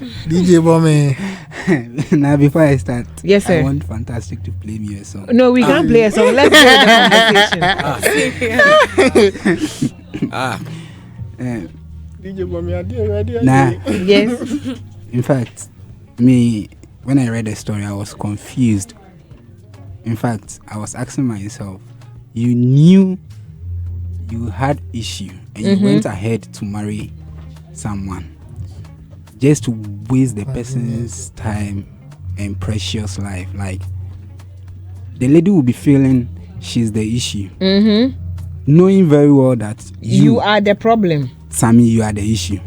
DJ Bommy. Now, before I start, yes, sir. I want Fantastic to play me a song. No, we can't play a song. Let's get the conversation. DJ Bommy, are you ready? Nah. Yes. In fact, when I read the story, I was confused. In fact, I was asking myself, you knew you had issue and you went ahead to marry someone just to waste the person's time and precious life. Like, the lady will be feeling she's the issue, knowing very well that you are the problem. Sammy, you are the issue.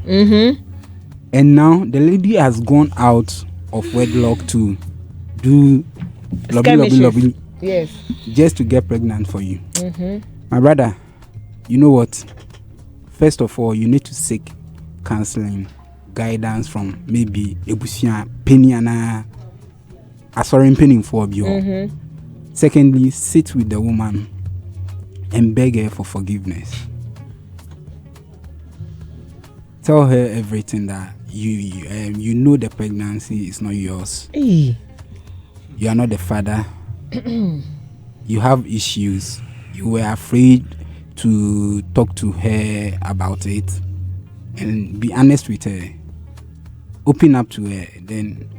And now the lady has gone out of wedlock to do lobby, yes, just to get pregnant for you. My brother, you know what? First of all, you need to seek counseling, guidance from maybe Ebusia Peniana Asorin Penning for you. Secondly, sit with the woman and beg her for forgiveness. Tell her everything that you know the pregnancy is not yours. You are not the father. You have issues. You were afraid to talk to her about it and be honest with her. Open up to her. Then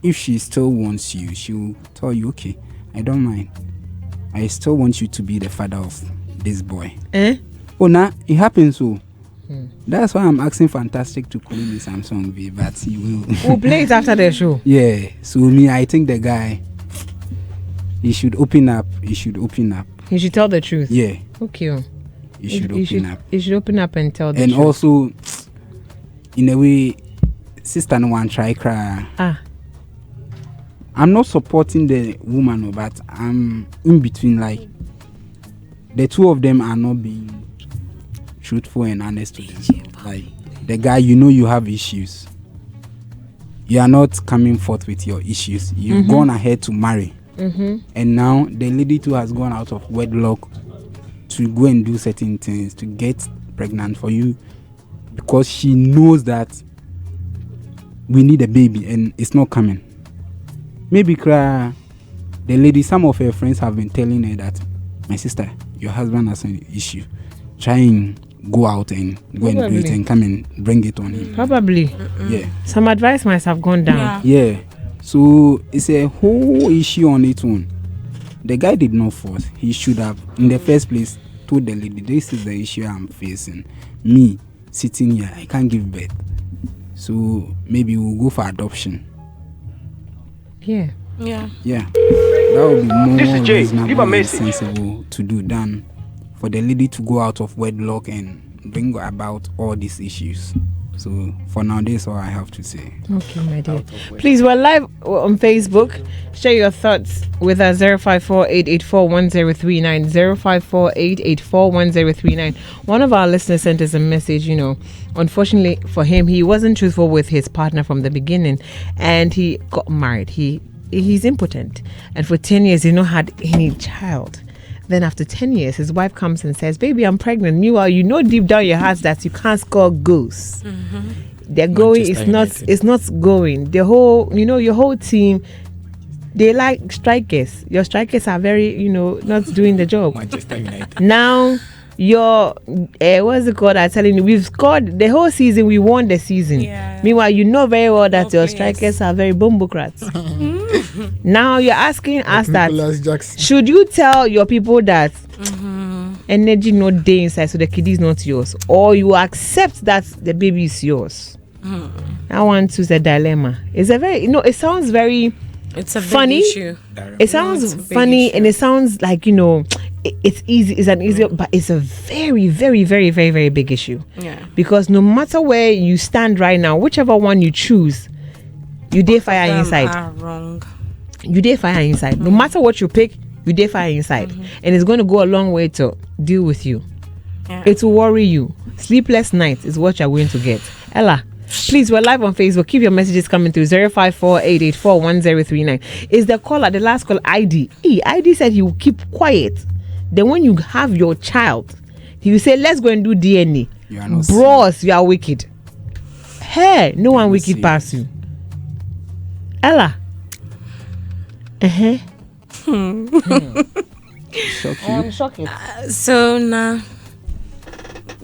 if she still wants you, she'll tell you, okay, I don't mind. I still want you to be the father of this boy. Oh, nah, it happens so. That's why I'm asking Fantastic to play me some song, but he will. We'll play it after the show. Yeah. So I think the guy, he should open up. He should tell the truth. Yeah. Okay. He should open up. He should open up and tell the truth. And also, in a way, sister no one try cry. I'm not supporting the woman, but I'm in between. Like, the two of them are not being truthful and honest to them. Like, the guy, you know you have issues. You are not coming forth with your issues. You've gone ahead to marry. And now the lady too has gone out of wedlock to go and do certain things to get pregnant for you because she knows that we need a baby and it's not coming. Maybe the lady, some of her friends have been telling her that, my sister, your husband has an issue. Try and go out and go and do it and come and bring it on him. Probably. Yeah. Some advice must have gone down. Yeah. So it's a whole issue on its own. The guy did not force. He should have, in the first place, told the lady, this is the issue I'm facing. Me, sitting here, I can't give birth. So maybe we'll go for adoption. Yeah. That would be more reasonable and sensible to do than for the lady to go out of wedlock and bring about all these issues. So for now, this is all I have to say. Okay, my dear. Please, we're live on Facebook. Share your thoughts with us. 054-884-1039. 054-884-1039. One of our listeners sent us a message. Unfortunately for him, he wasn't truthful with his partner from the beginning, and he got married. He's impotent, and for 10 years, he's not had any child. Then after 10 years, his wife comes and says, baby, I'm pregnant. Meanwhile, you know deep down your heart that you can't score goals. They're going, it's not going. The whole, your whole team, they like strikers. Your strikers are very, not doing the job. Manchester United. Now, your, what's it called? I'm telling you, we've scored the whole season. We won the season. Yeah. Meanwhile, you know very well that your strikers are very bumblecrats. Now you're asking us that, should you tell your people that energy not there inside, so the kid is not yours, or you accept that the baby is yours? That one too is a dilemma. It's a very, it sounds very, it's a funny big issue. It sounds funny and it sounds like, it's easy, it's an easy, but it's a very, very, very, very, very big issue. Yeah. Because no matter where you stand right now, whichever one you choose, you dare fire inside. Are wrong. You dare fire inside. No matter what you pick, you dare fire inside. And it's going to go a long way to deal with you. Yeah. It will worry you. Sleepless nights is what you're going to get. Ella, please, we're live on Facebook. Keep your messages coming through. 054-884-1039. Is the caller, the last call, ID? ID said he will keep quiet. Then when you have your child, he will say, let's go and do DNA. Bros, you are wicked. Hey, no one wicked past you. Ella. Shock you. Shocking. So now,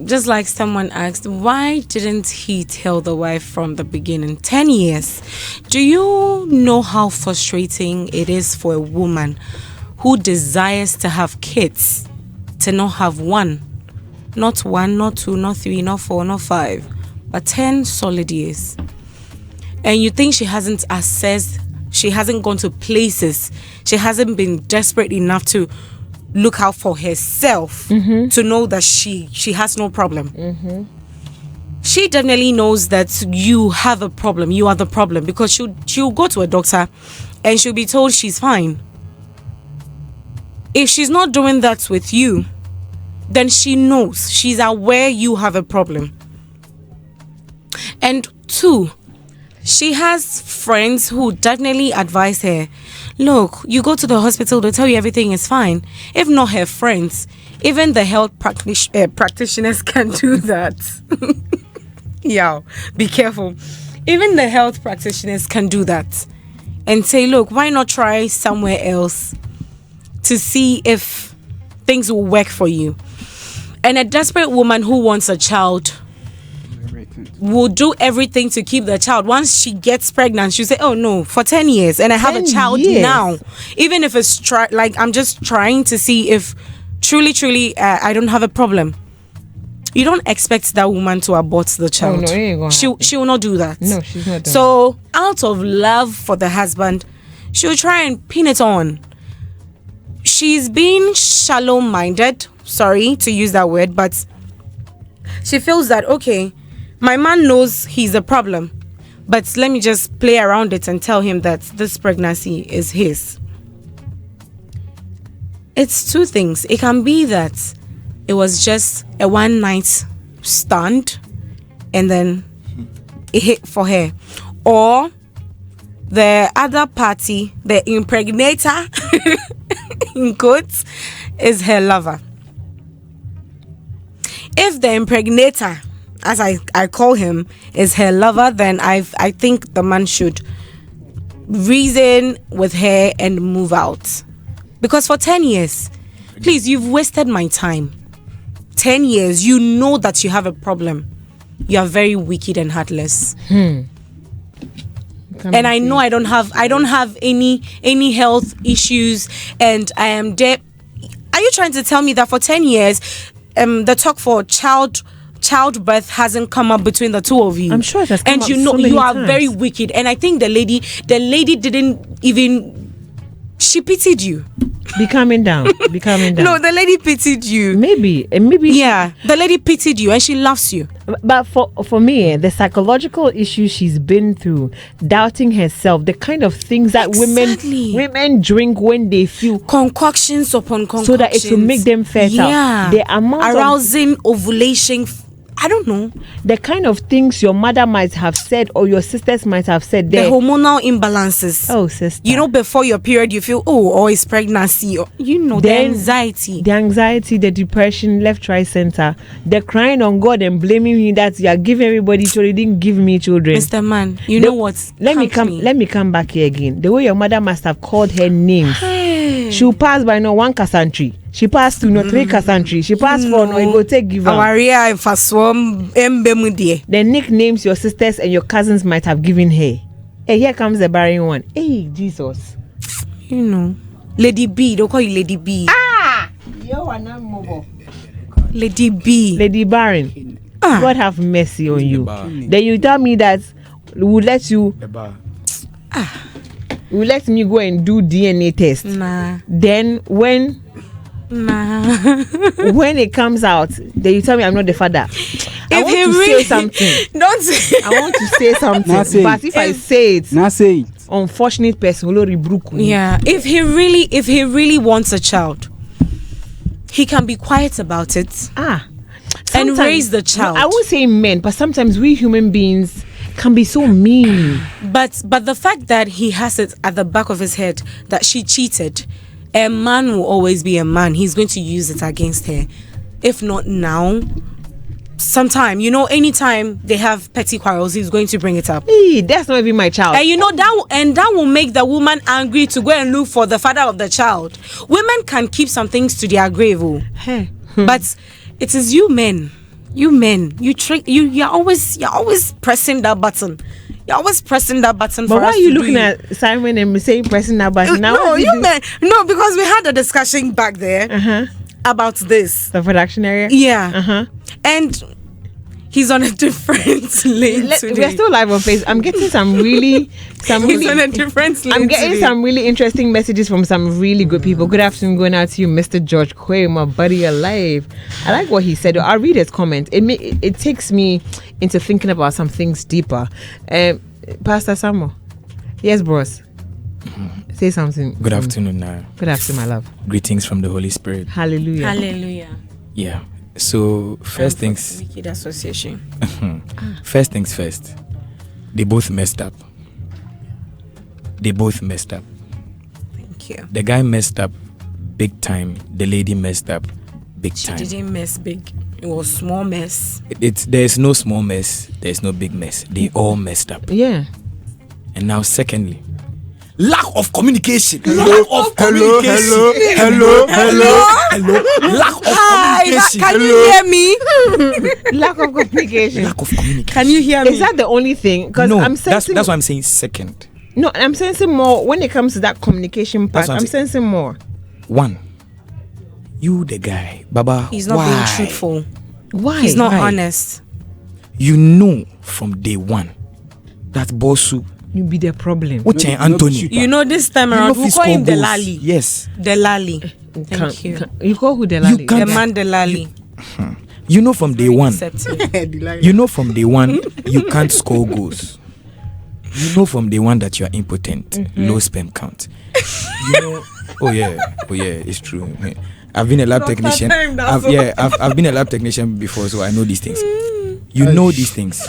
just like someone asked, why didn't he tell the wife from the beginning? 10 years. Do you know how frustrating it is for a woman who desires to have kids to not have one? Not one, not two, not three, not four, not five, but 10 solid years. And you think she hasn't assessed, she hasn't gone to places, she hasn't been desperate enough to look out for herself to know that she has no problem. She definitely knows that you have a problem, you are the problem, because she'll go to a doctor and she'll be told she's fine. If she's not doing that with you, then she knows, she's aware you have a problem. And 2, she has friends who definitely advise her, look, you go to the hospital, they'll tell you everything is fine. If not her friends, even the health practitioners can do that. Yeah, be careful. Even the health practitioners can do that and say, look, why not try somewhere else to see if things will work for you. And a desperate woman who wants a child will do everything to keep the child. Once she gets pregnant, she'll say, oh no, for 10 years and I have a child now. Even if it's I'm just trying to see if truly I don't have a problem. You don't expect that woman to abort the child. Oh, no, it ain't gonna she will not do that. No, she's not doing So out of love for the husband, she'll try and pin it on. She's being shallow-minded, sorry to use that word, but she feels that, okay, my man knows he's a problem, but let me just play around it and tell him that this pregnancy is his. It's 2 things. It can be that it was just a one-night stand and then it hit for her. Or the other party, the impregnator, in quotes, is her lover. If the impregnator, as I call him, is her lover, then I think the man should reason with her and move out. Because for 10 years, please, you've wasted my time. 10 years, you know that you have a problem. You are very wicked and heartless. And I know I don't have any health issues, and I am dead. Are you trying to tell me that for 10 years, the talk for childbirth hasn't come up between the two of you? I'm sure it has come and up you know so many you are times. very wicked. And I think the lady didn't even. She pitied you. Be calming down. No, the lady pitied you. Maybe. Yeah, the lady pitied you and she loves you. But for me, the psychological issues she's been through, doubting herself, the kind of things that women drink when they feel concoctions upon concoctions, so that it will make them fertile. Yeah, the amount arousing, ovulation. I don't know. The kind of things your mother might have said or your sisters might have said. The hormonal imbalances. Oh, sister. You know, before your period, you feel, it's pregnancy. Or, the anxiety. The anxiety, the depression, left, right, center. The crying on God and blaming me that you are giving everybody children, didn't give me children. Mr. Man, know what? Let me come back here again. The way your mother must have called her names. Hey. She'll pass by 1 Kasantri. She passed 2, 3 Kasantri. She passed 4, it go take give her. The nicknames your sisters and your cousins might have given her. Hey, here comes the barren one. Hey, Jesus. Lady B. They'll call you Lady B. You are not mobile. Lady B. Lady Barren. God have mercy on you. Then you tell me that we'll let you. Will let me go and do DNA test. Nah. Then when it comes out, then you tell me I'm not the father. I want to say something. Don't say. I want to say something. But if I say it, unfortunate person will rebuke me. Yeah. If he really wants a child, he can be quiet about it. And raise the child. I won't say men, but sometimes we human beings can be so mean. But the fact that he has it at the back of his head that she cheated, a man will always be a man. He's going to use it against her. If not now, sometime, anytime they have petty quarrels, he's going to bring it up. Hey, that's not even my child. And that will make the woman angry to go and look for the father of the child. Women can keep some things to their grave, Hey. but it is you men. You're always pressing that button. You're always pressing that button. But for why us are you to looking do at Simon and saying pressing that button? Now No, you men. No, because we had a discussion back there about this. The production area. Yeah. And he's on a different lane today. We're still live on Facebook. I'm getting He's on a different lane I'm getting today. some really interesting messages from some really good people. Good afternoon, going out to you, Mr. George Quay, my buddy alive. I like what he said. I'll read his comment. It takes me into thinking about some things deeper. Pastor Samuel. Yes, bros. Say something. Good afternoon, Nara. Good afternoon, my love. Greetings from the Holy Spirit. Hallelujah. Hallelujah. Yeah. So first things Wicked Association. first things first. They both messed up. Thank you. The guy messed up big time. The lady messed up big time. She didn't mess big. It was small mess. There's no small mess. There's no big mess. They all messed up. Yeah. And now secondly, lack of communication. Hello. Lack of Hi, communication. can you hear me? Lack of communication. Lack of communication. Can you hear me? Is that the only thing? Because No, I'm that's sensing. what I'm saying. Second, No, I'm sensing more when it comes to that communication part. That's what I'm I'm sensing more. one, you the guy, Baba. He's not why? being truthful. Why? He's not Why? honest. You know from day one that Bosu, You be the problem. Uche Anthony, This time around, know we if call he him score goals. Delali. Yes, Delali. Thank you. You call who Delali? You can't- The man Delali. you know from day one. Deceptive. You know from day one you can't score goals. You know from day one that you are impotent, low sperm count. You know. Oh yeah, it's true. I've been a lab technician. time now, I've been a lab technician before, so I know these things. You know these things,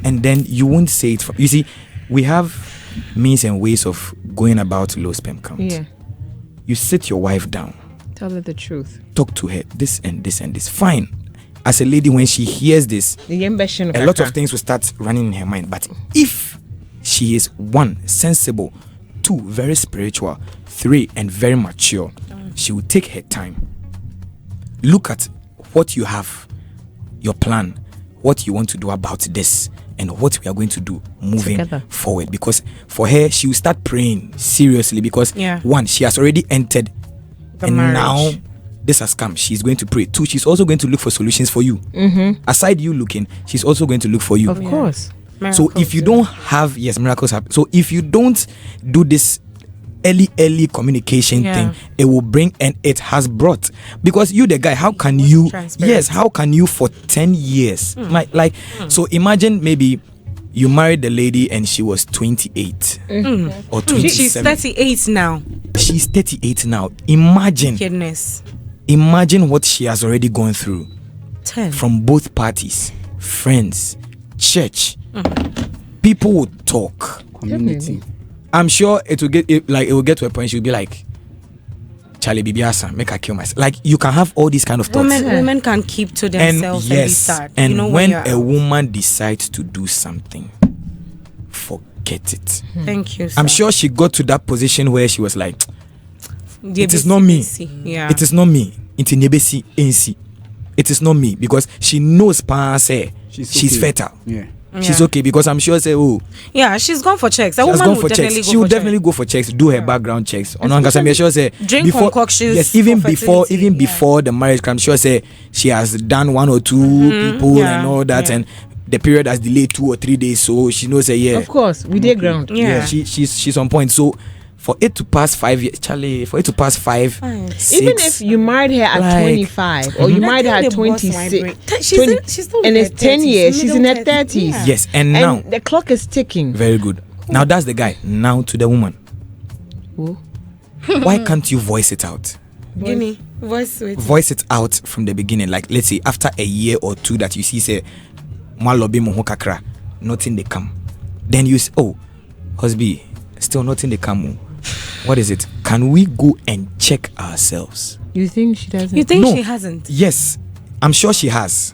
and then you won't say it. You see, we have means and ways of going about low sperm count. Yeah. You sit your wife down, Tell her the truth. talk to her, this and this and this. Fine. As a lady, when she hears this, a lot of things will start running in her mind. But if she is 1, sensible, 2, very spiritual, 3, and very mature, she will take her time. Look at what you have, your plan, what you want to do about this, and what we are going to do moving Together. forward. Because for her, she will start praying seriously because 1, she has already entered and marriage. now this has come. She's going to pray. 2, she's also going to look for solutions for you. Aside you looking, she's also going to look for you. Of course. So if you don't have, yes, miracles happen. So if you don't do this early communication thing, it will bring, and it has brought, because you the guy, how can you, yes, how can you for 10 years, so imagine maybe you married the lady and she was 28 or 27. She's 38 now. She's 38 now. Imagine Goodness. what she has already gone through 10. from both parties, friends, church. People would talk. Community. I'm sure it will get to a point she'll be like, Charlie Bibiasa, make her kill myself. Like, you can have all these kind of thoughts. Women can keep to themselves and be sad. And when a woman decides to do something, forget it. Thank you, sir. I'm sure she got to that position where she was like, it is not me. Yeah. It is not me. It is not me, because she knows she's fertile. Yeah. She's okay, because I'm sure Yeah, she's gone for checks. A she has woman gone will for definitely checks. go She will for definitely checks. go for checks, do her background checks. I'm sure Drink before, concoctions. yes, for even fertility, before the marriage, I'm sure she has done 1 or 2 people and all that, and the period has delayed 2 or 3 days, so she knows Of course, we did ground. Yeah. she's on point. So for it to pass 5 years, Charlie, for it to pass 5, 6, Even if you married her at 25 or you married her at 26, She's still and in it's her 10 30s, years, she's in her middle 30s. Yeah. yes, and now And the clock is ticking. very good. Now that's the guy. Now to the woman. Who? Why can't you voice it out? Give me voice with Voice it out from the beginning. Like, let's say after a year or 2 that you see say Mwalobi mo ho kakra, nothing they come. Then you say, oh, husband, still nothing they come. What is it? Can we go and check ourselves? You think she doesn't? You think No. she hasn't? Yes, I'm sure she has.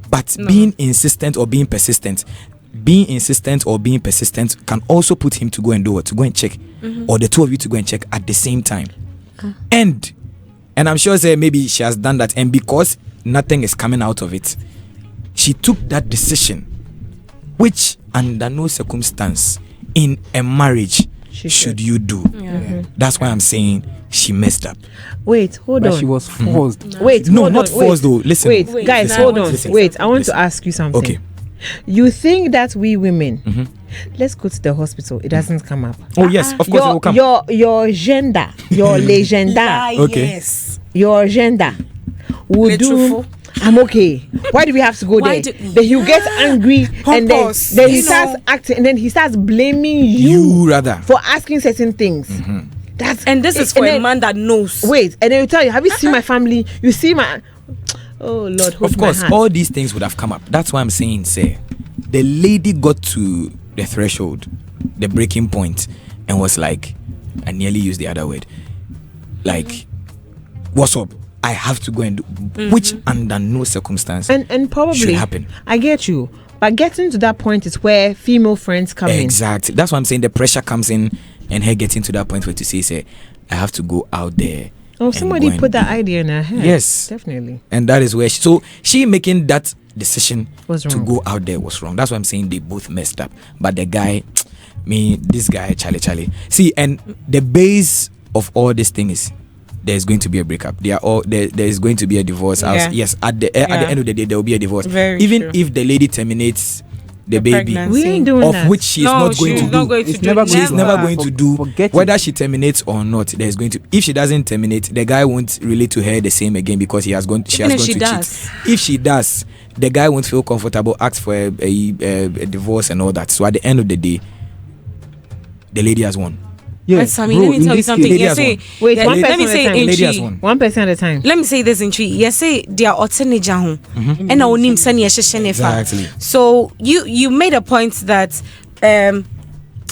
But But being insistent or being persistent can also put him to go and do what? To go and check. Or the two of you to go and check at the same time. And I'm sure maybe she has done that, and because nothing is coming out of it, she took that decision, which under no circumstance in a marriage should you do. That's why I'm saying she messed up. Wait, hold on. She was forced. Wait, no, hold not on. forced though. Listen. Wait, guys, hold on. Listen. Wait, I want to ask you something. Okay. You think that we women, let's go to the hospital, it doesn't come up. Oh yes, of course it will come. Your gender, your legenda, Okay. Yes. your gender will do. I'm okay. Why do we have to go there? Then he'll get angry and then he starts acting, and then he starts blaming you rather for asking certain things. And this is for a man that knows. Wait, and then he'll tell you, have you seen my family? You see my... Oh Lord, hold of my course hand. all these things would have come up. That's why I'm saying, the lady got to the threshold, the breaking point, and was like, I nearly used the other word, like, what's up? I have to go and do, which under no circumstance and probably should happen. I get you, but getting to that point is where female friends come in. Exactly. That's why I'm saying the pressure comes in, and her getting to that point where to say, I have to go out there. Oh, somebody put that idea in her head. Yes, definitely. And that is where she making that decision to go out there was wrong. That's why I'm saying they both messed up. But the guy, this guy, Charlie. See, and the base of all this thing is there's going to be a breakup. There is going to be a divorce. Yeah. Yes, at the end of the day, there will be a divorce. Even true. if the lady terminates the baby, pregnancy. We ain't doing of that. which she's not going to do. She's never going to do. Whether she terminates or not, there's going to. If she doesn't terminate, the guy won't relate to her the same again because she has gone to cheat. If she does, the guy won't feel comfortable, ask for a divorce and all that. So at the end of the day, the lady has won. Yes, let me tell you something. Wait, one person at a time. Lady has won. One person at a time. Let me say this in tree. Yes, say they are oteneja ho. And our name sani Exactly. So you made a point that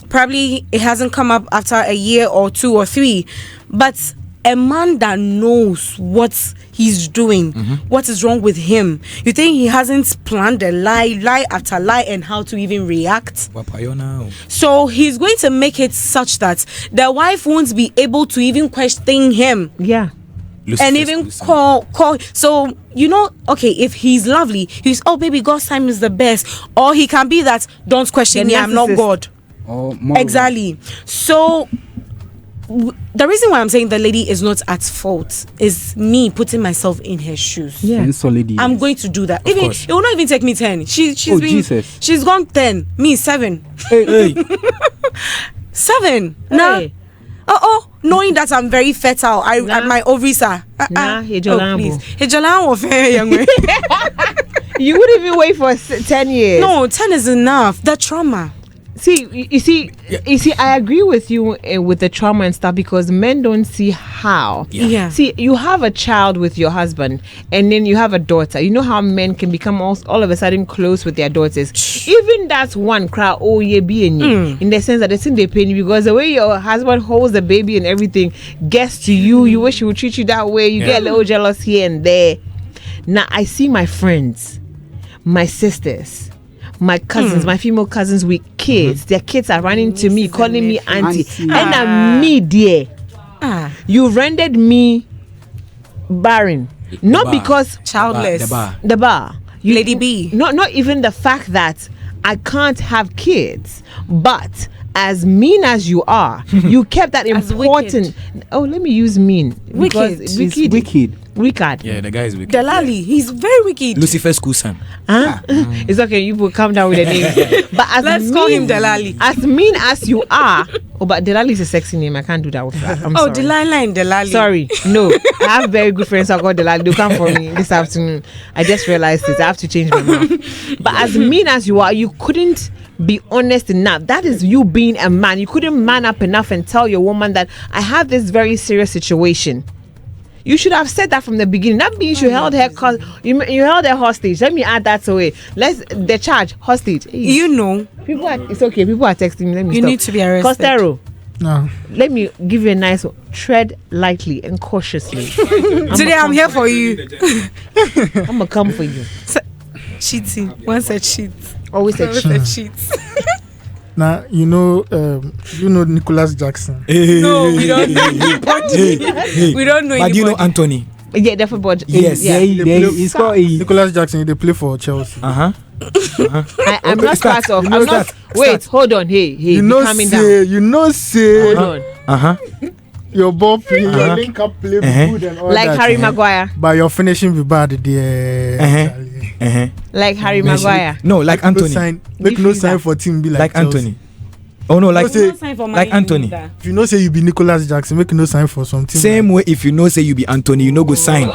probably it hasn't come up after a year or 2 or 3, but a man that knows what he's doing, what is wrong with him, you think he hasn't planned a lie after lie, and how to even react? So he's going to make it such that the wife won't be able to even question him. Yeah. And even call. So okay, if he's lovely, he's baby, God's time is the best, or he can be that don't question me, I'm not God. Exactly. So the reason why I'm saying the lady is not at fault is me putting myself in her shoes. Yeah. I'm going to do that. Even it will not even take me 10. She's gone 10. Me 7. Hey. 7. Hey. Knowing that I'm very fertile, my ovaries are. Please. You wouldn't even wait for 10 years. No, 10 is enough. The trauma. See, you see, I agree with you with the trauma and stuff, because men don't see how. Yeah. See, you have a child with your husband, and then you have a daughter. You know how men can become all of a sudden close with their daughters. Even that's one cry, in the sense that they think they pain you, because the way your husband holds the baby and everything gets to you. You wish he would treat you that way. You get a little jealous here and there. Now I see my friends, my sisters, my cousins, my female cousins with kids. Their kids are running to me, calling me auntie. And I'm me, dear. You rendered me barren. Not because childless. The bar. Lady B. Not even the fact that I can't have kids, but as mean as you are, you kept that important. Let me use mean. Wicked. Wicked. Yeah, the guy is wicked. Delali, he's very wicked. Lucifer's school son. It's okay, you will calm down with the name. But let's call him Delali. As mean as you are. But Delali is a sexy name. I can't do that with that. I'm sorry. Delilah and Delali. Sorry. No. I have very good friends who are called Delali. They'll come for me this afternoon. I just realized this. I have to change my mouth. But as mean as you are, you couldn't be honest enough. That is you being a man. You couldn't man up enough and tell your woman that I have this very serious situation. You should have said that from the beginning. That means you held her you held her hostage. Let me add that to it. The charge hostage. People are texting me. Let me stop. Need to be arrested. Costello. No. Let me give you a nice one. Tread lightly and cautiously. Today I'm here for you. I'm gonna come for you. Cheating. One said cheat. Always a cheat. Cheat. Now you know Nicholas Jackson. No, we don't know anybody. We don't know But anybody. you know Anthony? Yeah, the football. Yes. Yeah. It's called Nicholas Jackson. They play for Chelsea. Uh-huh. I'm not part of. I'm not. Wait, hold on. Hey, You be know calming say. down. You know say. Hold on. Uh-huh. Your ball play, your link up play be good and all Like that. Harry Maguire. But your finishing be bad there. Like Harry Maguire. No, like Anthony. Make no sign for team be Like Chelsea. Anthony. Oh no, like say, like Anthony. If you know say you be Nicholas Jackson, make no sign for some team. Same way, if you know say you be Anthony, you know go sign.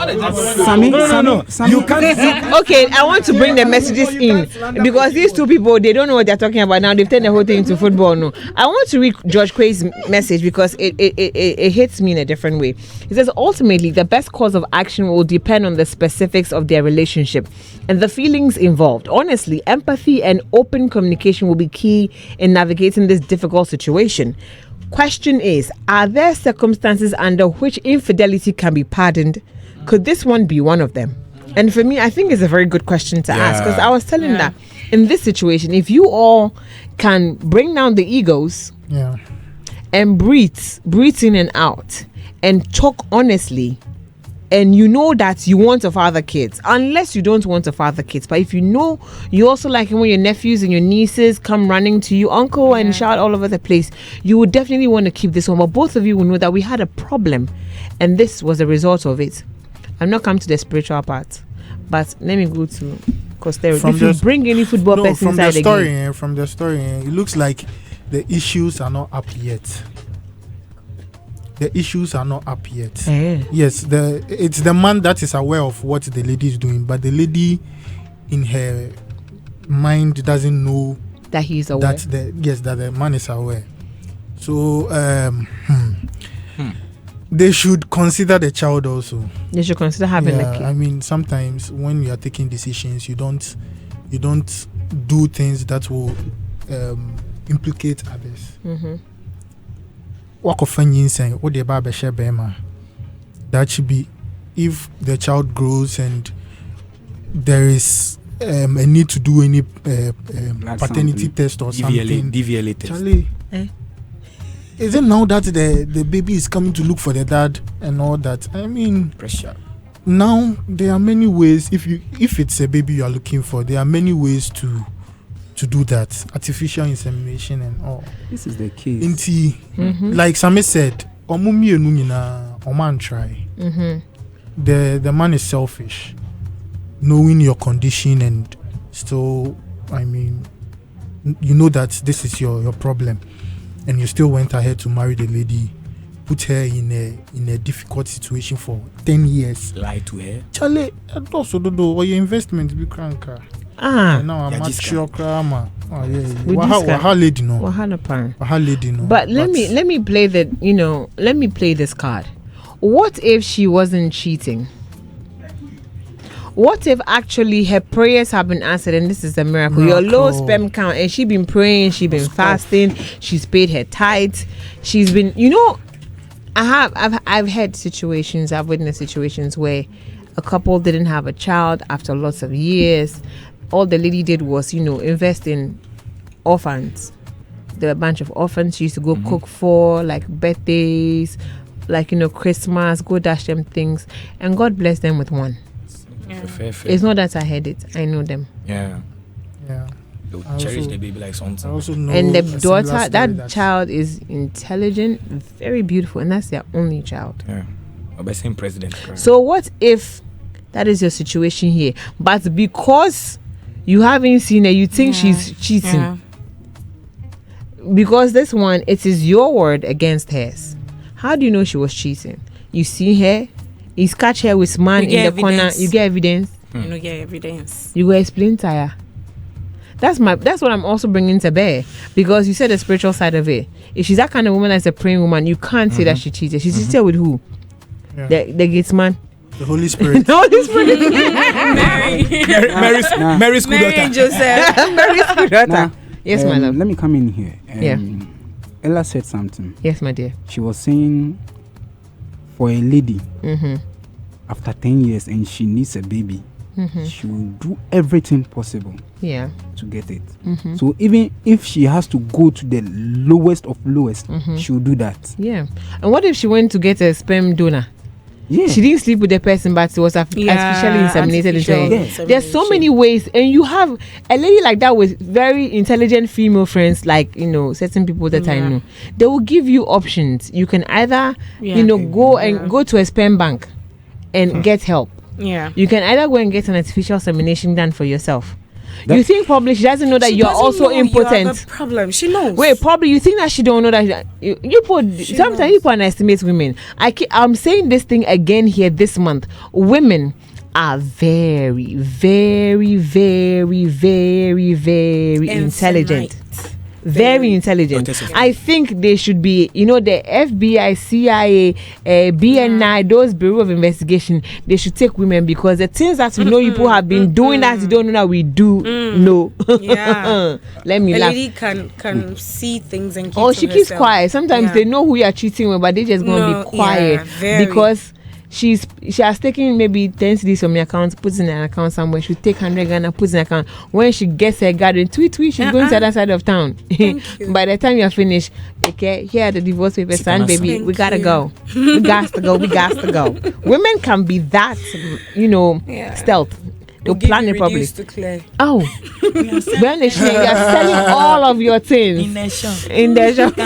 Sammy, No. You can't. Okay, I want to bring the messages in because these two people, they don't know what they're talking about now. They've turned the whole thing into football. No, I want to read George Quay's message because it hits me in a different way. He says ultimately the best course of action will depend on the specifics of their relationship and the feelings involved. Honestly, empathy and open communication will be key in navigating this difficult situation. Question is, are there circumstances under which infidelity can be pardoned? Could this one be one of them? And for me, I think it's a very good question to ask because I was telling that in this situation, if you all can bring down the egos and breathe in and out and talk honestly, and you know that you want to father kids, unless you don't want to father kids, but if you know you also like it when your nephews and your nieces come running to you, uncle, and shout all over the place, you would definitely want to keep this one. But both of you will know that we had a problem and this was a result of it. I'm not come to the spiritual part, but let me go to Costello. If you bring any football person inside the game. From the story, it looks like the issues are not up yet. The issues are not up yet. Yes, it's the man that is aware of what the lady is doing, but the lady in her mind doesn't know that he's aware. That the man is aware. So they should consider the child also. They should consider having a kid. I mean, sometimes when you are taking decisions, you don't do things that will implicate others. That should be if the child grows and there is a need to do any paternity test or something. DVLA test. Charlie, is it now that the baby is coming to look for the dad and all that? I mean, pressure. Now there are many ways. If it's a baby you are looking for, there are many ways to do that. Artificial insemination and all. This is the case. Like Sammy said, man try. The man is selfish, knowing your condition and still, I mean, you know that this is your problem, and you still went ahead to marry the lady, put her in a difficult situation for 10 years. Lie to her. Charlie, also do your investment be cranker. Now I'm not sure Waha lady no. But let me play this card. What if she wasn't cheating? What if actually her prayers have been answered and this is a miracle? Your low sperm count, and she been praying, she been fasting, she's paid her tithes, she's been, I've had situations, I've witnessed situations where a couple didn't have a child after lots of years. All the lady did was, invest in orphans. There were a bunch of orphans she used to go cook for, like birthdays, like, Christmas, go dash them things. And God bless them with one. Yeah. Fair. It's not that I had it. I know them. Yeah. They'll cherish the baby like something. I also know and the daughter, that child is intelligent, very beautiful, and that's their only child. Yeah. Or by same president. So what if that is your situation here? But because you haven't seen her, you think she's cheating. Yeah. Because this one, it is your word against hers. How do you know she was cheating? You see her, you catch her with man in the corner, you get evidence. You don't get evidence. You go explain to her. That's what I'm also bringing to bear, because you said the spiritual side of it. If she's that kind of woman that's a praying woman, you can't say that she cheated. She cheated with who? Yeah. The gates man. The Holy Spirit. The Holy Spirit. Mary's good daughter. Joseph. Mary's good daughter. Yes, my love. Let me come in here. Ella said something. Yes, my dear. She was saying for a lady after 10 years and she needs a baby, she will do everything possible to get it. So even if she has to go to the lowest of lowest, she will do that. Yeah. And what if she went to get a sperm donor? Yeah. She didn't sleep with the person, but was artificially inseminated into her. Yes. There's so many ways, and you have a lady like that with very intelligent female friends, like certain people that I know. They will give you options. You can either go to a sperm bank and get help. Yeah. You can either go and get an artificial insemination done for yourself. You think probably she doesn't know that you're also impotent. You are the problem. She knows. Wait, probably you think that she don't know that sometimes people underestimate women. I'm saying this thing again here this month. Women are very, very, very, very, very intelligent. Very intelligent. I think they should be, the FBI, CIA, BNI, those Bureau of Investigation, they should take women, because the things that we know people have been doing that you don't know that we do know. Yeah. Let me laugh. A lady can see things and keep she keeps quiet. Sometimes they know who you are cheating with, but they just gonna be quiet because she has taken maybe 10 cedis from your account, puts in an account somewhere. She'll take 100 Ghana, puts in an account. When she gets her garden, tweet, she's going to the other side of town. By the time you're finished, okay, here are the divorce papers, son, baby, we gotta go. We got to go. Women can be that, stealth. They'll plan it properly. Oh, when is she? You're selling all of your things in the shop.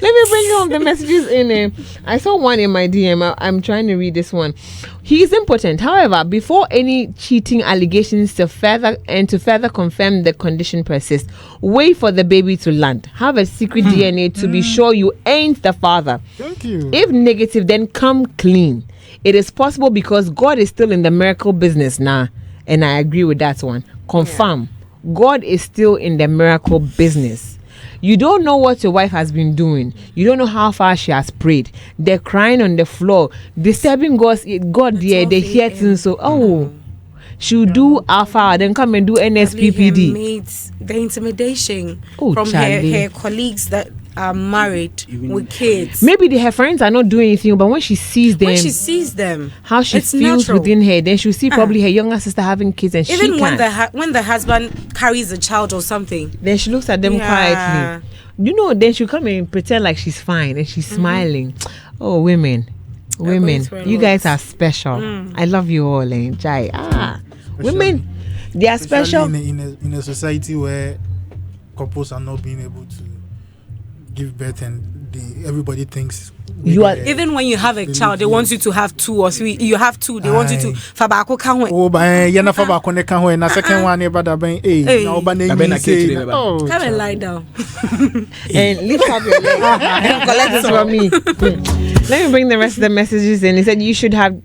Let me bring home the messages in. I saw one in my DM. I'm trying to read this one. He is impotent. However, before any cheating allegations to further confirm the condition persists, wait for the baby to land. Have a secret DNA to be sure you ain't the father. Thank you. If negative, then come clean. It is possible because God is still in the miracle business now. And I agree with that one. Confirm. Yeah. God is still in the miracle business. You don't know what your wife has been doing. You don't know how far she has prayed. They're crying on the floor, disturbing God there. They hear things. So, she'll do alpha, then come and do NSPPD. The intimidation from her colleagues that are married with kids. Maybe her friends are not doing anything, but when she sees them, how she feels within her, then she'll see probably her younger sister having kids, and even she can't. when the husband carries a child or something, then she looks at them quietly. Then she'll come and pretend like she's fine and she's smiling. Oh, women, you guys are special. I love you all, Jai. Women, they are special in a society where couples are not being able to give birth, and everybody thinks you are. Even when you have a child, they want you to have 2 or 3. You have 2. They want you to fabako kanwe. Na second one come and lie down and lift up your leg and collect this from me. Let me bring the rest of the messages in. He said you should have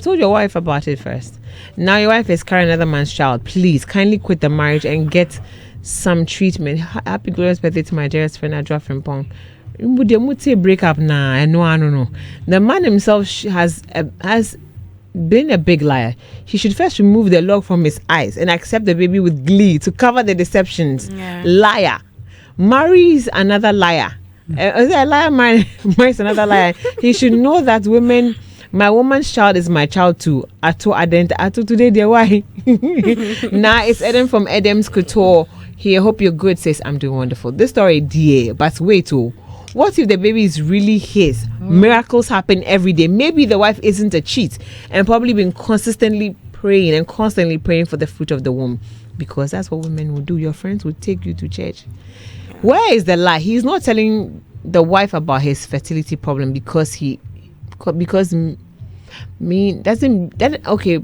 told your wife about it first. Now your wife is carrying another man's child. Please kindly quit the marriage and get some treatment. Happy glorious birthday to my dearest friend Adra Frimpong. Break up now. I know. The man himself has been a big liar. He should first remove the log from his eyes and accept the baby with glee to cover the deceptions. Liar marries another liar. A liar marries another liar. He should know that my woman's child is my child too. Ato today, dear why? Nah, it's Eden from Edem's Couture. Here, hope you're good, says I'm doing wonderful. This story, dear, but wait, what if the baby is really his? Miracles happen every day. Maybe the wife isn't a cheat and probably been constantly praying for the fruit of the womb, because that's what women will do. Your friends will take you to church. Where is the lie? He's not telling the wife about his fertility problem because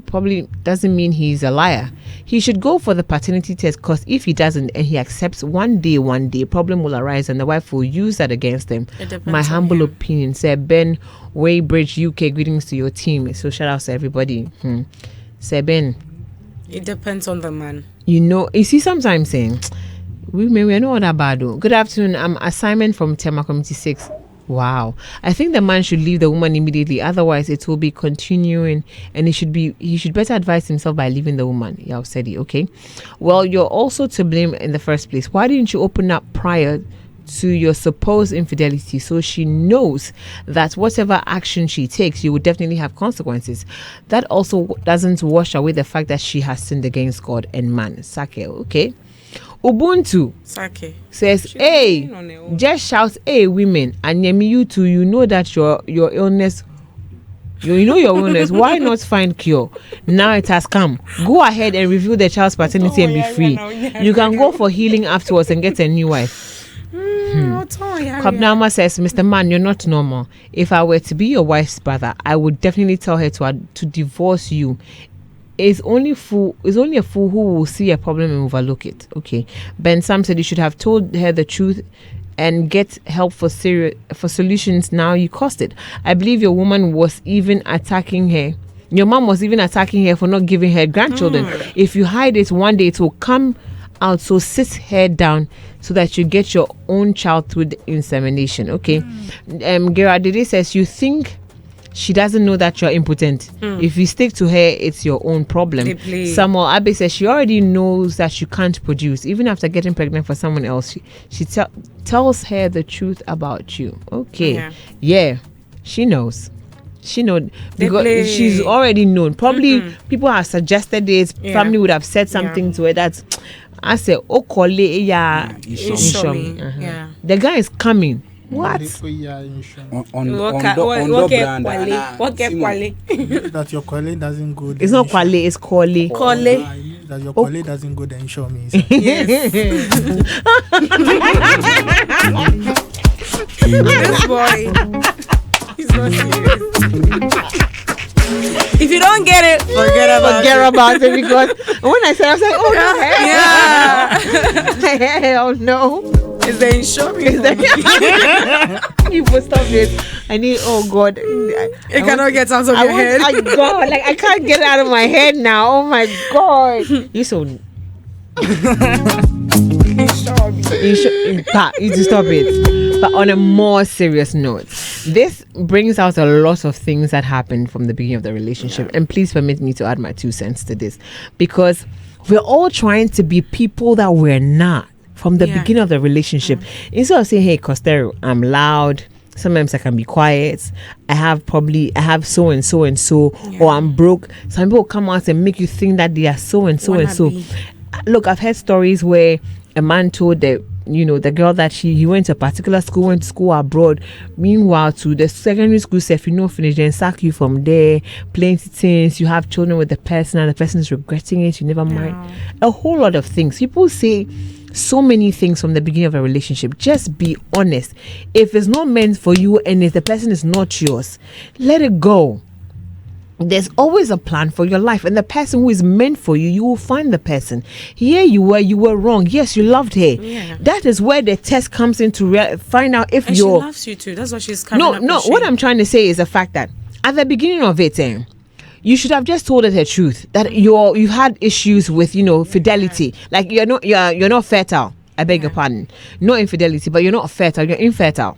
probably doesn't mean he's a liar. He should go for the paternity test, because if he doesn't and he accepts one day problem will arise and the wife will use that against him. My humble opinion. Sir Ben Weybridge UK, greetings to your team. So shout out to everybody. Sir Ben, it depends on the man. You see, sometimes saying we're not that bad though. Good afternoon. I'm assignment from Tema Community 6. Wow. I think the man should leave the woman immediately. Otherwise, it will be continuing, and he should better advise himself by leaving the woman. Yeah, said he. Okay. Well, you're also to blame in the first place. Why didn't you open up prior to your supposed infidelity, so she knows that whatever action she takes, you would definitely have consequences. That also doesn't wash away the fact that she has sinned against God and man. Sake, okay? Ubuntu Sake says, hey, just shout, hey, women, and you too, you know that your illness, you know your illness, why not find cure? Now it has come. Go ahead and review the child's paternity and be free. You can go for healing afterwards and get a new wife. Kabnama says, Mr. Man, you're not normal. If I were to be your wife's brother, I would definitely tell her to divorce you. It's only a fool who will see a problem and overlook it. Okay. Ben Sam said you should have told her the truth and get help for solutions. Now you caused it. I believe your woman was even attacking her. Your mom was even attacking her for not giving her grandchildren. If you hide it, one day it will come out. So sit her down so that you get your own child through the insemination. Okay. Gerard Dede says you think she doesn't know that you're impotent. If you stick to her, it's your own problem. Samuel Abe says she already knows that you can't produce. Even after getting pregnant for someone else, she tells her the truth about you. Okay. Yeah. She knows. She knows because she's already known. Probably people have suggested this. Family would have said something to her that I said, "Oh, Kole, yeah, the guy is coming." What? That your Kwale doesn't go. It's not Kwale, it's Kole. That your Kwale doesn't go, then show me. This boy, he's not serious. If you don't get it, forget about it. Because when I said, I was like, oh no, hell no. Is the insurance? You must stop this. I need. Oh God, it cannot get out of your head. I can't get it out of my head now. Oh my God, you so. You to stop it. But on a more serious note, this brings out a lot of things that happened from the beginning of the relationship. And please permit me to add my 2 cents to this, because we're all trying to be people that we're not from the beginning of the relationship. Instead of saying, hey, Costero, I'm loud, sometimes I can be quiet, I have so and so and so, or I'm broke. Some people come out and make you think that they are so and so and so. Look, I've heard stories where a man told the girl that he went to a particular school, went to school abroad. Meanwhile, to the secondary school, if you know finish, then sack you from there. Plenty things. You have children with the person, and the person is regretting it. You never mind. A whole lot of things. People say so many things from the beginning of a relationship. Just be honest. If it's not meant for you, and if the person is not yours, let it go. There's always a plan for your life, and the person who is meant for you, you will find the person. Here you were wrong. Yes, you loved her. That is where the test comes in to find out if she loves you too. That's what she's coming up. No. What I'm trying to say is the fact that at the beginning of it, you should have just told her the truth that you had issues with fidelity. Like you're not fertile. I beg your pardon. No infidelity, but you're not fertile. You're infertile.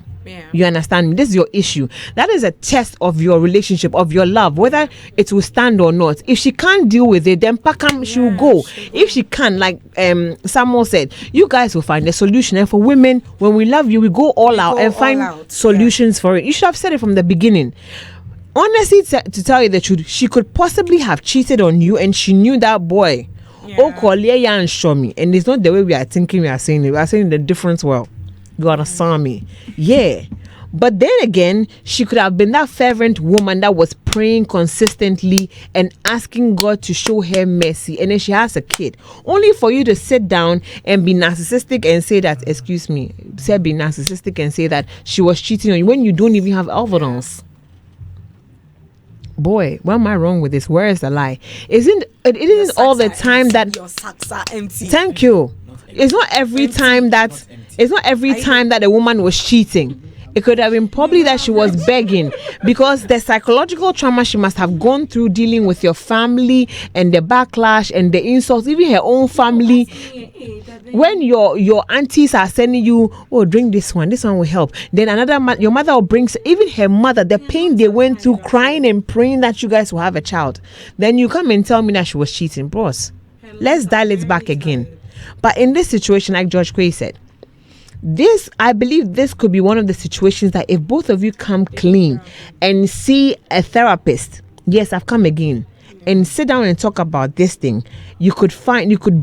You understand me? This is your issue. That is a test of your relationship, of your love, whether it will stand or not. If she can't deal with it, then she will go. If she can, like Samuel said, you guys will find a solution. And for women, when we love you, we go all out and find solutions for it. You should have said it from the beginning. Honestly, to tell you the truth, she could possibly have cheated on you, and she knew that boy. Oh, Kolia and show me. And it's not the way we are thinking. We are saying it. We are saying the different world. You understand me? Yeah. But then again, she could have been that fervent woman that was praying consistently and asking God to show her mercy. And then she has a kid. Only for you to sit down and be narcissistic and say that, be narcissistic and say that she was cheating on you when you don't even have evidence. Boy, why am I wrong with this? Where is the lie? It isn't all the time that your sacks are empty. Thank you. It's not every time that a woman was cheating. It could have been probably that she was begging, because the psychological trauma she must have gone through dealing with your family and the backlash and the insults, even her own family. When your aunties are sending you, oh, drink this one will help. Then your mother will bring, even her mother, the pain they went through, crying and praying that you guys will have a child. Then you come and tell me that she was cheating, bros. Let's dial it back again. But in this situation, like George Quay said, I believe this could be one of the situations that if both of you come clean and see a therapist, yes, I've come again, and sit down and talk about this thing, you could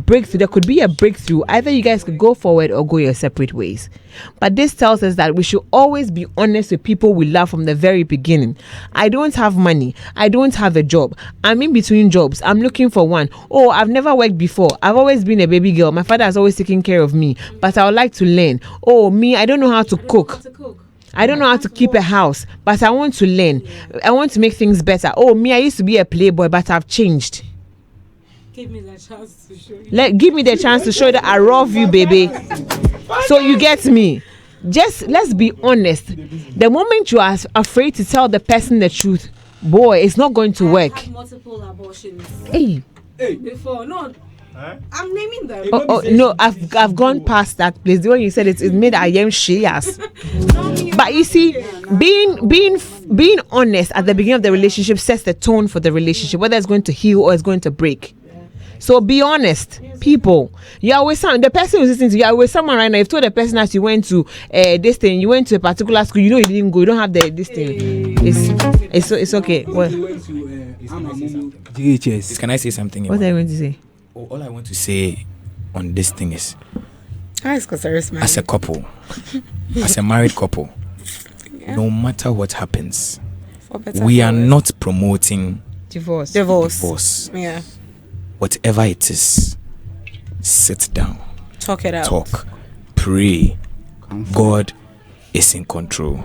break through. There could be a breakthrough. Either you guys could go forward or go your separate ways. But this tells us that we should always be honest with people we love from the very beginning. I don't have money. I don't have a job. I'm in between jobs. I'm looking for one. Oh, I've never worked before. I've always been a baby girl. My father has always taken care of me, but I would like to learn. Oh, me, I don't know how to cook. I don't know how to keep a house, but I want to learn. I want to make things better. Oh, me, I used to be a playboy, but I've changed. Give me the chance to show you. Give me the chance to show that I love you, baby. So you get me. Just let's be honest. The moment you are afraid to tell the person the truth, boy, it's not going to work. I had multiple abortions. Hey. Before, no. I'm naming them. Oh no, I've gone past that place. The one you said it made I am shares. But you see, being honest at the beginning of the relationship sets the tone for the relationship, whether it's going to heal or it's going to break. So be honest, people. You are with the person who's listening to you are with someone right now. You've told the person that you went to this thing, you went to a particular school, you know you didn't go, you don't have this thing. It's okay. What? Can I say something? What are you going to say? All I want to say on this thing is, as a couple, as a married couple, no matter what happens, we are not promoting divorce. Yeah. Whatever it is, sit down, talk it out, talk, pray. God is in control.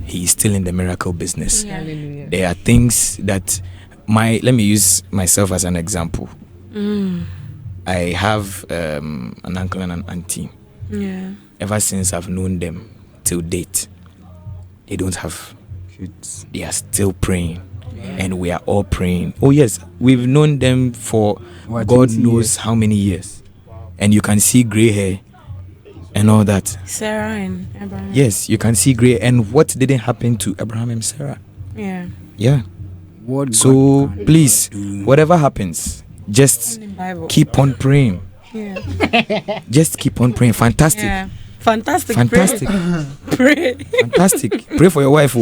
He is still in the miracle business. Hallelujah. There are things that let me use myself as an example. I have an uncle and an auntie. Yeah. Ever since I've known them till date, they don't have kids. They are still praying, and we are all praying. Oh yes, we've known them for God knows how many years, and you can see gray hair and all that. Sarah and Abraham. Yes, you can see gray. And what didn't happen to Abraham and Sarah? Yeah. So please, whatever happens, just keep on praying. Yeah. Just keep on praying. Fantastic. Yeah. Fantastic. Pray. Fantastic. Pray for your wife.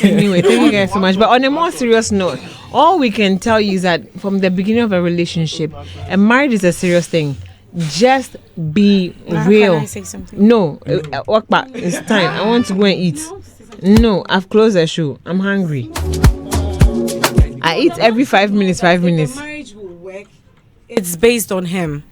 Anyway, thank you guys so much. But on a more serious note, all we can tell you is that from the beginning of a relationship, and marriage is a serious thing. Just be real. Can I say something? No, walk back. It's time. I want to go and eat. No, I've closed the show. I'm hungry. I eat every 5 minutes. If the marriage will work, it's based on him.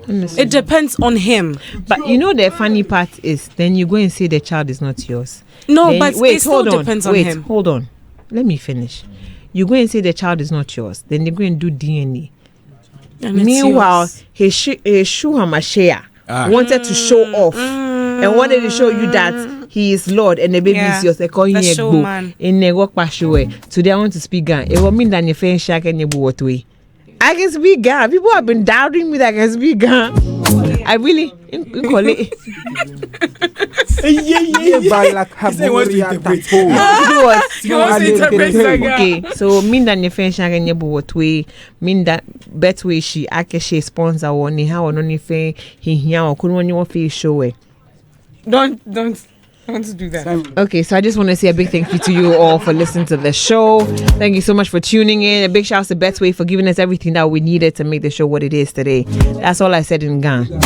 It depends on him. But you know the funny part is then you go and say the child is not yours. No, then but it still depends on him. Hold on. Let me finish. You go and say the child is not yours. Then they go and do DNA. Meanwhile, he Hamashia wanted to show off and wanted to show you that he is Lord and the baby is yours. They call him a in the work way. Today I want to speak Gan. It will mean that your friend shack and your what way. I can speak Gan. People have been doubting me that I can speak Gan. I really call it. Okay, so mean that your friend shack and your what way mean that bet way she actually sponsor one how on only fe he here or couldn't want your face show it. Don't do that. Okay, so I just want to say a big thank you to you all for listening to the show. Thank you so much for tuning in. A big shout out to Betway for giving us everything that we needed to make the show what it is today. That's all I said in Ghana.